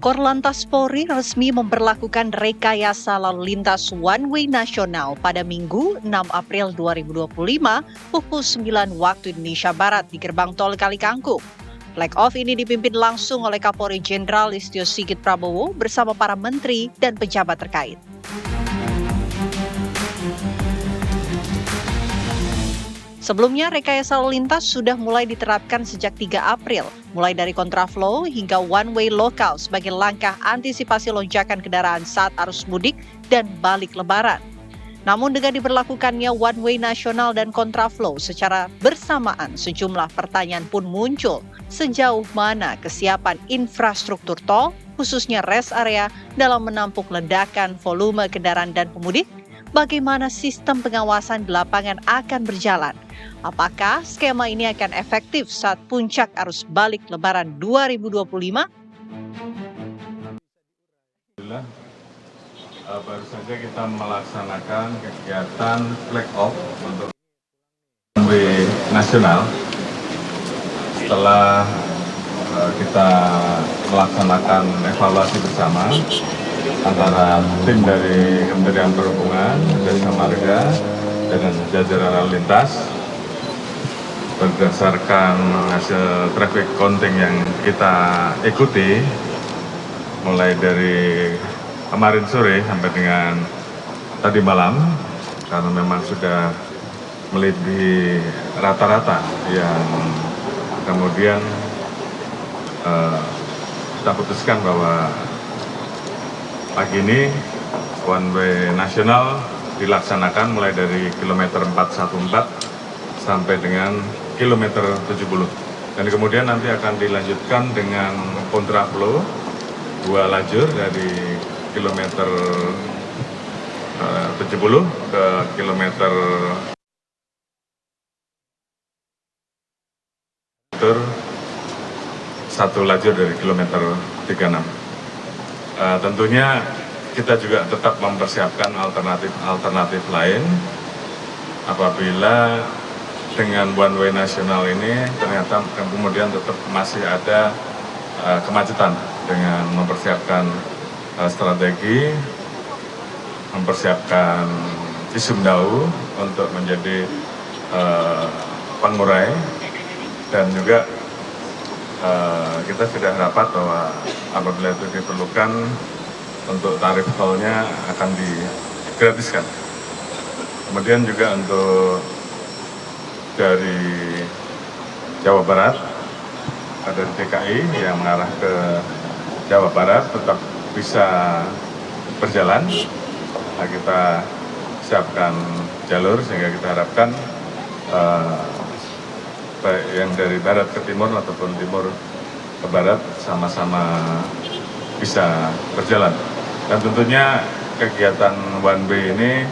Korlantas Polri resmi memberlakukan rekayasa lalu lintas one way nasional pada Minggu 6 April 2025 pukul 9 waktu Indonesia Barat di gerbang tol Kalikangkung. Flag off ini dipimpin langsung oleh Kapolri Jenderal Listio Sigit Prabowo bersama para menteri dan pejabat terkait. Sebelumnya, rekayasa lalu lintas sudah mulai diterapkan sejak 3 April, mulai dari kontraflow hingga one-way lokal sebagai langkah antisipasi lonjakan kendaraan saat arus mudik dan balik lebaran. Namun dengan diberlakukannya one-way nasional dan kontraflow secara bersamaan, sejumlah pertanyaan pun muncul. Sejauh mana kesiapan infrastruktur tol, khususnya rest area, dalam menampung ledakan volume kendaraan dan pemudik? Bagaimana sistem pengawasan di lapangan akan berjalan? Apakah skema ini akan efektif saat puncak arus balik Lebaran 2025? Baru saja kita melaksanakan kegiatan flag off untuk one way nasional. Setelah kita melaksanakan evaluasi bersama antara tim dari Kementerian Perhubungan, Jasa Marga, dengan jajaran lalu lintas, berdasarkan hasil traffic counting yang kita ikuti mulai dari kemarin sore sampai dengan tadi malam, karena memang sudah melebihi rata-rata yang kemudian kita putuskan bahwa pagi ini one way nasional dilaksanakan mulai dari kilometer 414 sampai dengan kilometer 70. Dan kemudian nanti akan dilanjutkan dengan kontraflow 2 lajur dari kilometer 70 ke kilometer 1 lajur dari kilometer 36. Tentunya kita juga tetap mempersiapkan alternatif lain apabila dengan one way nasional ini ternyata kemudian tetap masih ada kemacetan, dengan mempersiapkan strategi, mempersiapkan Cisumdawu untuk menjadi pengurai, dan juga kita sudah rapat bahwa apabila itu diperlukan untuk tarif tolnya akan digratiskan. Kemudian juga untuk dari Jawa Barat, dari DKI yang mengarah ke Jawa Barat tetap bisa berjalan. Nah, kita siapkan jalur sehingga kita harapkan baik yang dari barat ke timur ataupun timur ke barat sama-sama bisa berjalan. Dan tentunya kegiatan one way ini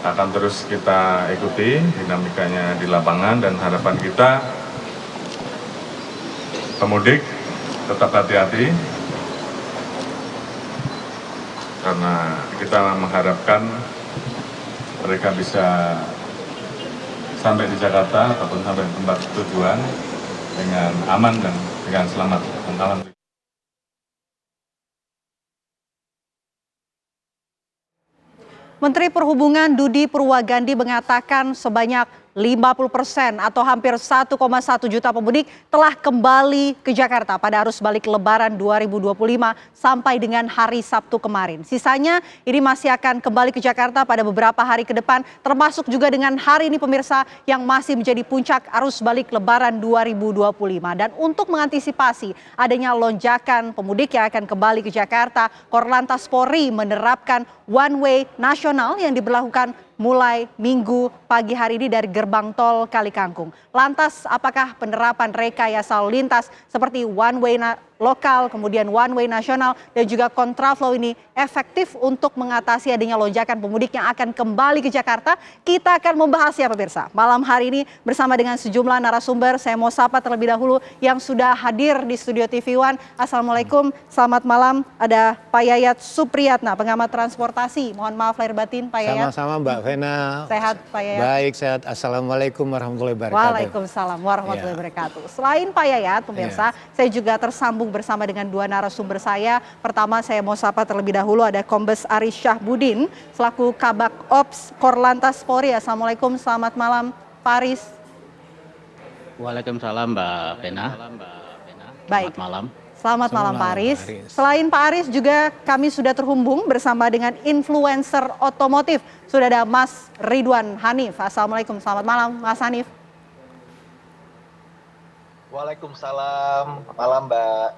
akan terus kita ikuti dinamikanya di lapangan, dan harapan kita pemudik tetap hati-hati karena kita mengharapkan mereka bisa sampai di Jakarta ataupun sampai tempat tujuan dengan aman dan dengan selamat. Menteri Perhubungan Dudi Purwagandi mengatakan sebanyak 50% atau hampir 1,1 juta pemudik telah kembali ke Jakarta pada arus balik Lebaran 2025 sampai dengan hari Sabtu kemarin. Sisanya ini masih akan kembali ke Jakarta pada beberapa hari ke depan, termasuk juga dengan hari ini pemirsa yang masih menjadi puncak arus balik Lebaran 2025. Dan untuk mengantisipasi adanya lonjakan pemudik yang akan kembali ke Jakarta, Korlantas Polri menerapkan one way nasional yang diberlakukan mulai Minggu pagi hari ini dari gerbang tol Kalikangkung. Lantas, apakah penerapan rekayasa lalu lintas seperti one way lokal, kemudian one way nasional, dan juga kontraflow ini efektif untuk mengatasi adanya lonjakan pemudik yang akan kembali ke Jakarta? Kita akan membahasnya pemirsa. Malam hari ini bersama dengan sejumlah narasumber, saya mau sapa terlebih dahulu yang sudah hadir di studio TV One. Assalamualaikum, selamat malam. Ada Pak Yayat Supriyatna, pengamat transportasi. Mohon maaf lahir batin Pak Yayat. Sama-sama Mbak Vena. Sehat Pak Yayat? Baik, sehat. Assalamualaikum warahmatullahi wabarakatuh. Waalaikumsalam warahmatullahi wabarakatuh. Selain Pak Yayat, pemirsa, saya juga tersambung bergabung bersama dengan dua narasumber saya. Pertama saya mau sapa terlebih dahulu ada Kombes Aris Syahbudin selaku Kabak Ops Korlantas Polri. Assalamualaikum, selamat malam Pak Aris. Waalaikumsalam Mbak Pena. Baik. Selamat malam. Selamat malam Pak Aris. Selain Pak Aris juga kami sudah terhubung bersama dengan influencer otomotif. Sudah ada Mas Ridwan Hanif. Assalamualaikum, selamat malam Mas Hanif. Waalaikumsalam, malam Mbak.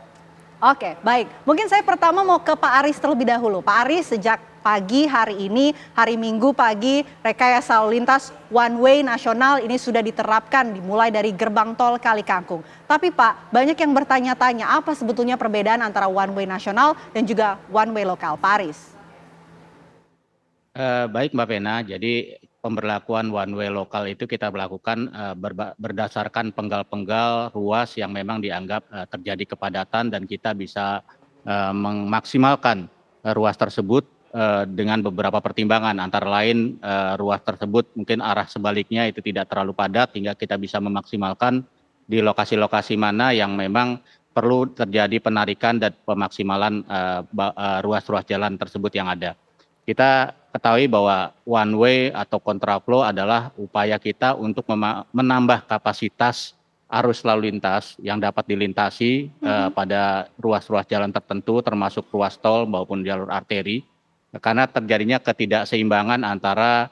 Oke, baik. Mungkin saya pertama mau ke Pak Aris terlebih dahulu. Pak Aris, sejak pagi hari ini, hari Minggu pagi, rekayasa lalu lintas one way nasional ini sudah diterapkan dimulai dari gerbang tol Kali Kangkung. Tapi Pak, banyak yang bertanya-tanya apa sebetulnya perbedaan antara one way nasional dan juga one way lokal. Pak Aris. Baik Mbak Pena, jadi pemberlakuan one way lokal itu kita lakukan berdasarkan penggal-penggal ruas yang memang dianggap terjadi kepadatan dan kita bisa memaksimalkan ruas tersebut dengan beberapa pertimbangan, antara lain ruas tersebut mungkin arah sebaliknya itu tidak terlalu padat hingga kita bisa memaksimalkan di lokasi-lokasi mana yang memang perlu terjadi penarikan dan pemaksimalan ruas-ruas jalan tersebut yang ada. Kita ketahui bahwa one way atau kontraflow adalah upaya kita untuk menambah kapasitas arus lalu lintas yang dapat dilintasi pada ruas-ruas jalan tertentu termasuk ruas tol maupun jalur arteri. Karena terjadinya ketidakseimbangan antara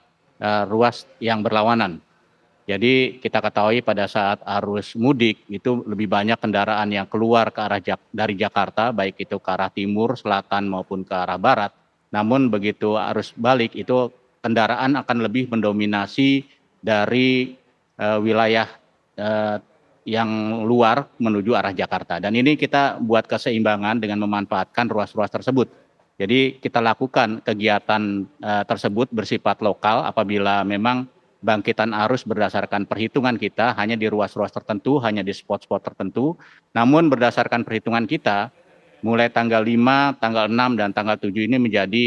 ruas yang berlawanan. Jadi kita ketahui pada saat arus mudik itu lebih banyak kendaraan yang keluar ke arah dari Jakarta, baik itu ke arah timur, selatan maupun ke arah barat. Namun begitu arus balik itu kendaraan akan lebih mendominasi dari wilayah yang luar menuju arah Jakarta. Dan ini kita buat keseimbangan dengan memanfaatkan ruas-ruas tersebut. Jadi kita lakukan kegiatan tersebut bersifat lokal apabila memang bangkitan arus berdasarkan perhitungan kita hanya di ruas-ruas tertentu, hanya di spot-spot tertentu. Namun berdasarkan perhitungan kita, mulai tanggal 5, tanggal 6, dan tanggal 7 ini menjadi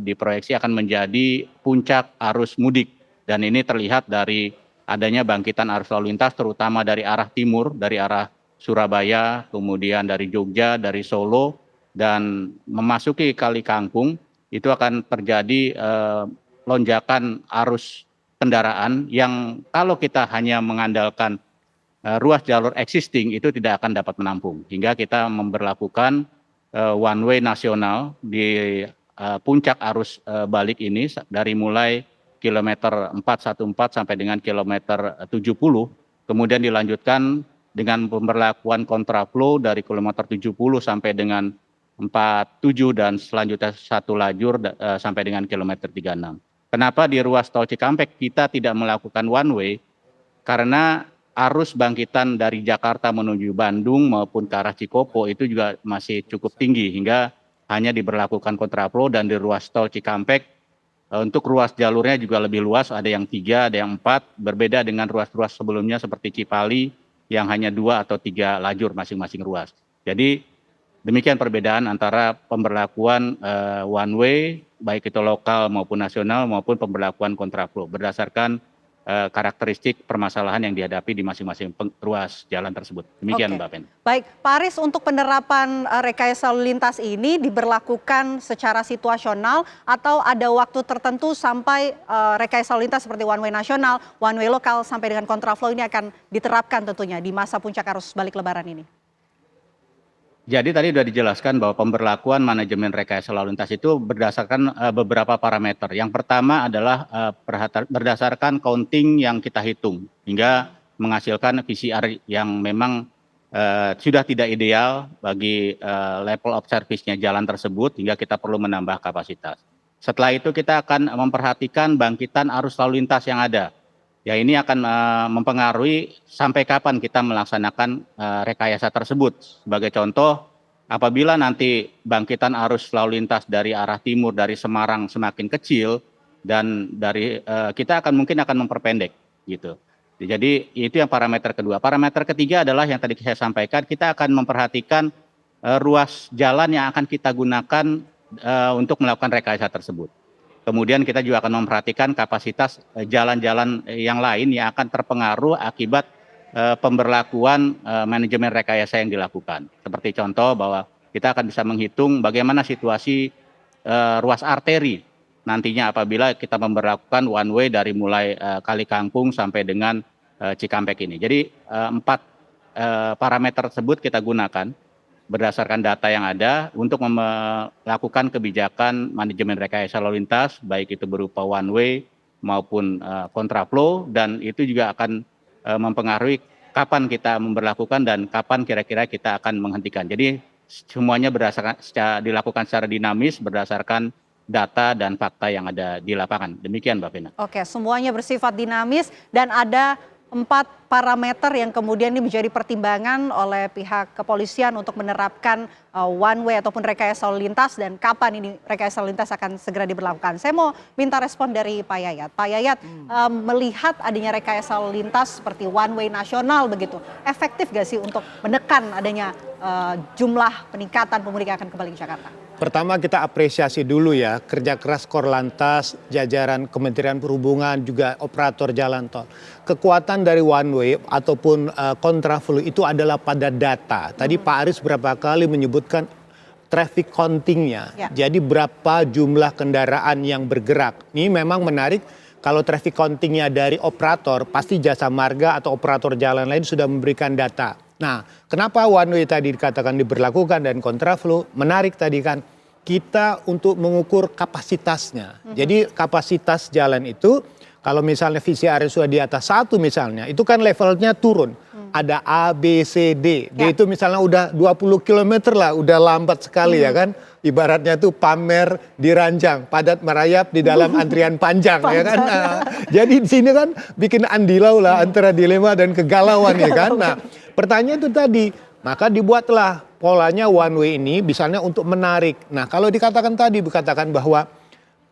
diproyeksi akan menjadi puncak arus mudik. Dan ini terlihat dari adanya bangkitan arus lalu lintas terutama dari arah timur, dari arah Surabaya, kemudian dari Jogja, dari Solo, dan memasuki Kali Kangkung itu akan terjadi lonjakan arus kendaraan yang kalau kita hanya mengandalkan ruas jalur existing itu tidak akan dapat menampung. Hingga kita memberlakukan one way nasional di puncak arus balik ini dari mulai kilometer 414 sampai dengan kilometer 70, kemudian dilanjutkan dengan pemberlakuan kontraflow dari kilometer 70 sampai dengan 47 dan selanjutnya satu lajur sampai dengan kilometer 36. Kenapa di ruas tol Cikampek kita tidak melakukan one way? Karena arus bangkitan dari Jakarta menuju Bandung maupun ke arah Cikopo itu juga masih cukup tinggi hingga hanya diberlakukan kontraflow. Dan di ruas tol Cikampek untuk ruas jalurnya juga lebih luas, ada yang 3, ada yang 4, berbeda dengan ruas-ruas sebelumnya seperti Cipali yang hanya 2 atau 3 lajur masing-masing ruas. Jadi demikian perbedaan antara pemberlakuan one way, baik itu lokal maupun nasional, maupun pemberlakuan kontraflow berdasarkan karakteristik permasalahan yang dihadapi di masing-masing ruas jalan tersebut. Demikian Mbak Pen. Baik, Pak Aris, untuk penerapan rekayasa lalu lintas ini diberlakukan secara situasional atau ada waktu tertentu sampai rekayasa lalu lintas seperti one way nasional, one way lokal sampai dengan kontraflow ini akan diterapkan tentunya di masa puncak arus balik lebaran ini? Jadi tadi sudah dijelaskan bahwa pemberlakuan manajemen rekayasa lalu lintas itu berdasarkan beberapa parameter. Yang pertama adalah berdasarkan counting yang kita hitung hingga menghasilkan PCR yang memang sudah tidak ideal bagi level of service-nya jalan tersebut hingga kita perlu menambah kapasitas. Setelah itu kita akan memperhatikan bangkitan arus lalu lintas yang ada. Ya, ini akan mempengaruhi sampai kapan kita melaksanakan rekayasa tersebut. Sebagai contoh, apabila nanti bangkitan arus lalu lintas dari arah timur dari Semarang semakin kecil dan dari kita mungkin akan memperpendek gitu. Jadi itu yang parameter kedua. Parameter ketiga adalah yang tadi saya sampaikan, kita akan memperhatikan ruas jalan yang akan kita gunakan untuk melakukan rekayasa tersebut. Kemudian kita juga akan memperhatikan kapasitas jalan-jalan yang lain yang akan terpengaruh akibat pemberlakuan manajemen rekayasa yang dilakukan. Seperti contoh bahwa kita akan bisa menghitung bagaimana situasi ruas arteri nantinya apabila kita memberlakukan one way dari mulai Kali Kangkung sampai dengan Cikampek ini. Jadi 4 parameter tersebut kita gunakan berdasarkan data yang ada untuk melakukan kebijakan manajemen rekayasa lalu lintas, baik itu berupa one way maupun kontraflow, dan itu juga akan mempengaruhi kapan kita memberlakukan dan kapan kira-kira kita akan menghentikan. Jadi semuanya dilakukan secara dinamis berdasarkan data dan fakta yang ada di lapangan. Demikian Mbak Vina. Oke, semuanya bersifat dinamis dan ada 4 parameter yang kemudian ini menjadi pertimbangan oleh pihak kepolisian untuk menerapkan one way ataupun rekayasa lalu lintas, dan kapan ini rekayasa lalu lintas akan segera diberlakukan. Saya mau minta respon dari Pak Yayat. Pak Yayat, melihat adanya rekayasa lalu lintas seperti one way nasional begitu, efektif gak sih untuk menekan adanya jumlah peningkatan pemudik yang akan kembali ke Jakarta? Pertama kita apresiasi dulu ya kerja keras Korlantas, jajaran Kementerian Perhubungan, juga operator jalan tol. Kekuatan dari one way ataupun kontraflow itu adalah pada data. Tadi Pak Aris berapa kali menyebutkan traffic counting-nya. Ya. Jadi berapa jumlah kendaraan yang bergerak. Ini memang menarik. Kalau traffic counting-nya dari operator, pasti Jasa Marga atau operator jalan lain sudah memberikan data. Nah, kenapa one way tadi dikatakan diberlakukan dan kontraflow? Menarik tadi kan, kita untuk mengukur kapasitasnya. Jadi kapasitas jalan itu, kalau misalnya VCR sudah di atas 1 misalnya, itu kan levelnya turun. Ada A, B, C, D. D itu misalnya udah 20 km lah, udah lambat sekali ya kan. Ibaratnya tuh pamer di ranjang, padat merayap di dalam antrian panjang ya kan. Nah, jadi di sini kan bikin andilau lah antara dilema dan kegalauan ya kan. Nah, pertanyaan itu tadi, maka dibuatlah polanya one way ini misalnya untuk menarik. Nah, kalau dikatakan bahwa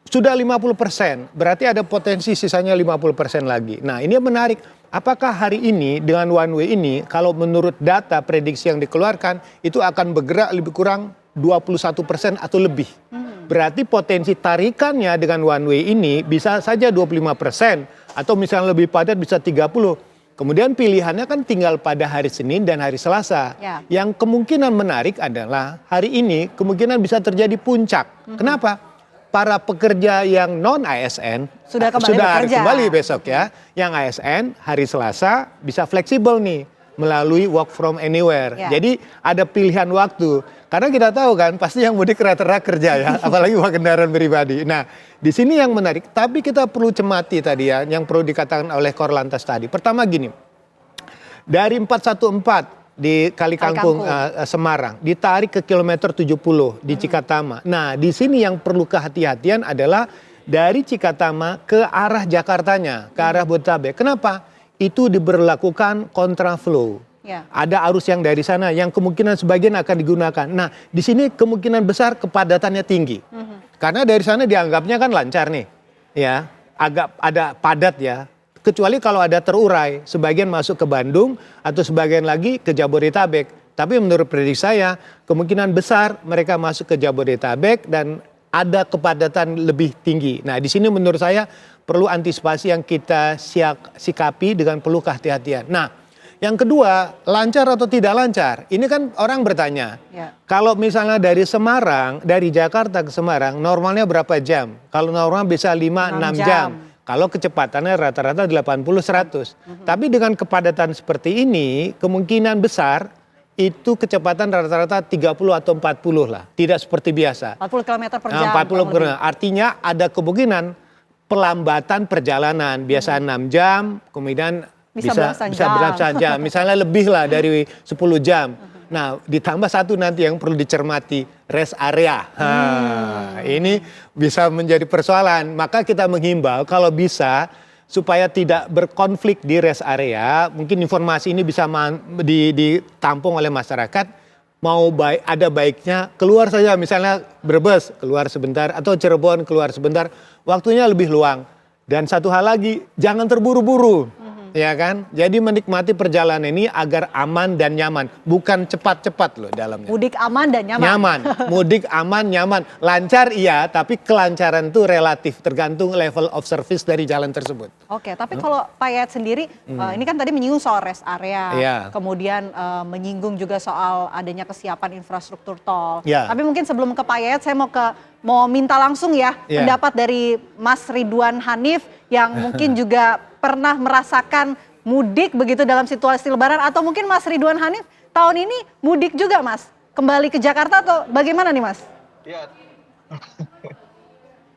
sudah 50%, berarti ada potensi sisanya 50% lagi. Nah, ini menarik. Apakah hari ini dengan one way ini, kalau menurut data prediksi yang dikeluarkan, itu akan bergerak lebih kurang 21% atau lebih. Berarti potensi tarikannya dengan one way ini bisa saja 25%, atau misalnya lebih padat bisa 30%. Kemudian pilihannya kan tinggal pada hari Senin dan hari Selasa. Ya. Yang kemungkinan menarik adalah hari ini kemungkinan bisa terjadi puncak. Kenapa? Para pekerja yang non ASN Sudah bekerja. kembali besok ya. Yang ASN hari Selasa bisa fleksibel nih melalui work from anywhere. Ya. Jadi ada pilihan waktu. Karena kita tahu kan pasti yang mudik rata-rata kerja ya, apalagi kendaraan pribadi. Nah, di sini yang menarik, tapi kita perlu cermati tadi ya, yang perlu dikatakan oleh Korlantas tadi. Pertama gini, dari 414 di Kali Kangkung Semarang ditarik ke kilometer 70 di Cikatama. Nah, di sini yang perlu kehati-hatian adalah dari Cikatama ke arah Jakartanya, ke arah Bodetabek. Kenapa? Itu diberlakukan kontraflow. Ya. Ada arus yang dari sana yang kemungkinan sebagian akan digunakan. Nah, di sini kemungkinan besar kepadatannya tinggi. Karena dari sana dianggapnya kan lancar nih. Ya, agak ada padat ya. Kecuali kalau ada terurai, sebagian masuk ke Bandung atau sebagian lagi ke Jabodetabek. Tapi menurut prediksi saya, kemungkinan besar mereka masuk ke Jabodetabek dan ada kepadatan lebih tinggi. Nah, di sini menurut saya perlu antisipasi yang kita sikapi dengan penuh kehati-hatian. Nah, yang kedua, lancar atau tidak lancar? Ini kan orang bertanya. Ya. Kalau misalnya dari Semarang, dari Jakarta ke Semarang, normalnya berapa jam? Kalau normal bisa 5-6 jam. Kalau kecepatannya rata-rata 80-100. Tapi dengan kepadatan seperti ini, kemungkinan besar itu kecepatan rata-rata 30 atau 40 lah. Tidak seperti biasa. 40 km per jam. 40 km. Artinya ada kemungkinan pelambatan perjalanan. Biasa 6 jam, kemudian bisa belasan jam. Misalnya lebih lah dari 10 jam. Nah, ditambah satu nanti yang perlu dicermati, rest area. Ini bisa menjadi persoalan. Maka kita menghimbau kalau bisa supaya tidak berkonflik di rest area. Mungkin informasi ini bisa ditampung oleh masyarakat. Ada baiknya keluar saja, misalnya Brebes keluar sebentar atau Cirebon keluar sebentar. Waktunya lebih luang. Dan satu hal lagi, jangan terburu-buru. ya kan? Jadi menikmati perjalanan ini agar aman dan nyaman, bukan cepat-cepat loh dalamnya. Mudik aman dan nyaman. Nyaman, mudik aman, nyaman. Lancar iya, tapi kelancaran itu relatif, tergantung level of service dari jalan tersebut. Oke, tapi kalau Pak Yayat sendiri, ini kan tadi menyinggung soal rest area, Iya. kemudian menyinggung juga soal adanya kesiapan infrastruktur tol. Iya. Tapi mungkin sebelum ke Pak Yayat, saya mau minta langsung ya Iya. pendapat dari Mas Ridwan Hanif yang mungkin juga pernah merasakan mudik begitu dalam situasi Lebaran, atau mungkin Mas Ridwan Hanif tahun ini mudik juga, Mas? Kembali ke Jakarta atau bagaimana nih, Mas? Iya.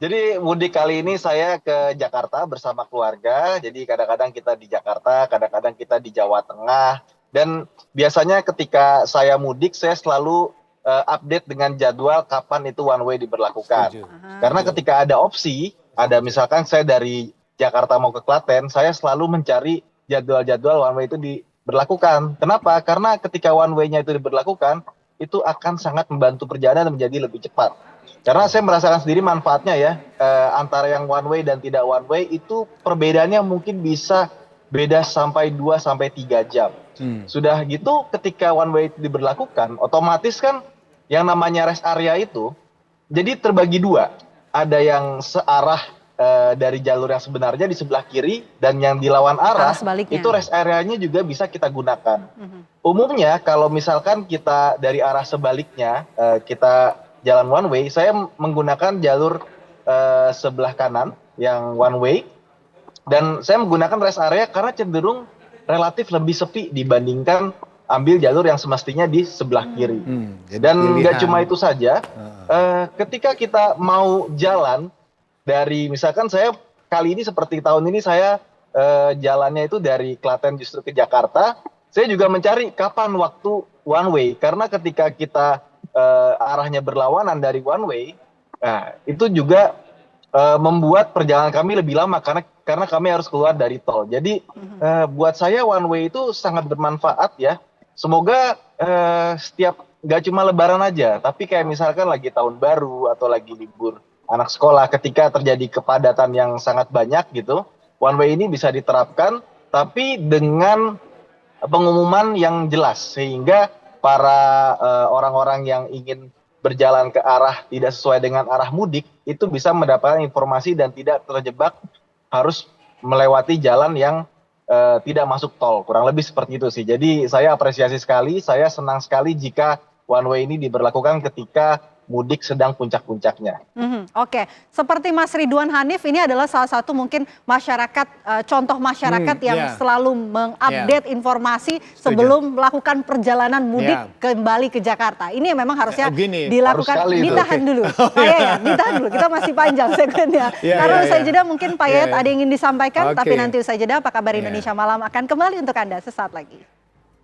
Jadi mudik kali ini saya ke Jakarta bersama keluarga. Jadi kadang-kadang kita di Jakarta, kadang-kadang kita di Jawa Tengah. Dan biasanya ketika saya mudik, saya selalu update dengan jadwal kapan itu one way diberlakukan. Setuju. Karena ketika ada opsi, ada misalkan saya dari Jakarta mau ke Klaten, saya selalu mencari jadwal-jadwal one way itu diberlakukan. Kenapa? Karena ketika one way-nya itu diberlakukan, itu akan sangat membantu perjalanan menjadi lebih cepat. Karena saya merasakan sendiri manfaatnya ya, antara yang one way dan tidak one way itu perbedaannya mungkin bisa beda sampai 2-3 jam. Sudah gitu ketika one way diberlakukan, otomatis kan yang namanya rest area itu jadi terbagi dua. Ada yang searah dari jalur yang sebenarnya di sebelah kiri, dan yang di lawan arah sebaliknya. itu rest area-nya juga bisa kita gunakan. Umumnya kalau misalkan kita dari arah sebaliknya kita jalan one way, saya menggunakan jalur sebelah kanan yang one way, dan saya menggunakan rest area karena cenderung relatif lebih sepi dibandingkan ambil jalur yang semestinya di sebelah kiri. Jadi Dan nggak pilihan. cuma itu saja, ketika kita mau jalan dari, misalkan saya kali ini seperti tahun ini saya jalannya itu dari Klaten justru ke Jakarta, saya juga mencari kapan waktu one way, karena ketika kita arahnya berlawanan dari one way, nah, itu juga membuat perjalanan kami lebih lama karena kami harus keluar dari tol. Jadi buat saya one way itu sangat bermanfaat ya. Semoga setiap, nggak cuma Lebaran aja, tapi kayak misalkan lagi tahun baru atau lagi libur anak sekolah, ketika terjadi kepadatan yang sangat banyak gitu, one way ini bisa diterapkan, tapi dengan pengumuman yang jelas, sehingga para orang-orang yang ingin berjalan ke arah tidak sesuai dengan arah mudik itu bisa mendapatkan informasi dan tidak terjebak harus melewati jalan yang tidak masuk tol. Kurang lebih seperti itu sih. Jadi saya apresiasi sekali, saya senang sekali jika one way ini diberlakukan ketika mudik sedang puncak-puncaknya. Oke, seperti Mas Ridwan Hanif, ini adalah salah satu mungkin masyarakat, contoh masyarakat yang selalu mengupdate informasi sebelum melakukan perjalanan mudik kembali ke Jakarta. Ini memang harusnya dilakukan. Ditahan dulu, Pak Yayat, ditahan dulu. Kita masih panjang segmennya. Karena usai jeda mungkin Pak Yayat ada yang ingin disampaikan, tapi nanti usai jeda Apa Kabar Indonesia Malam akan kembali untuk Anda sesaat lagi.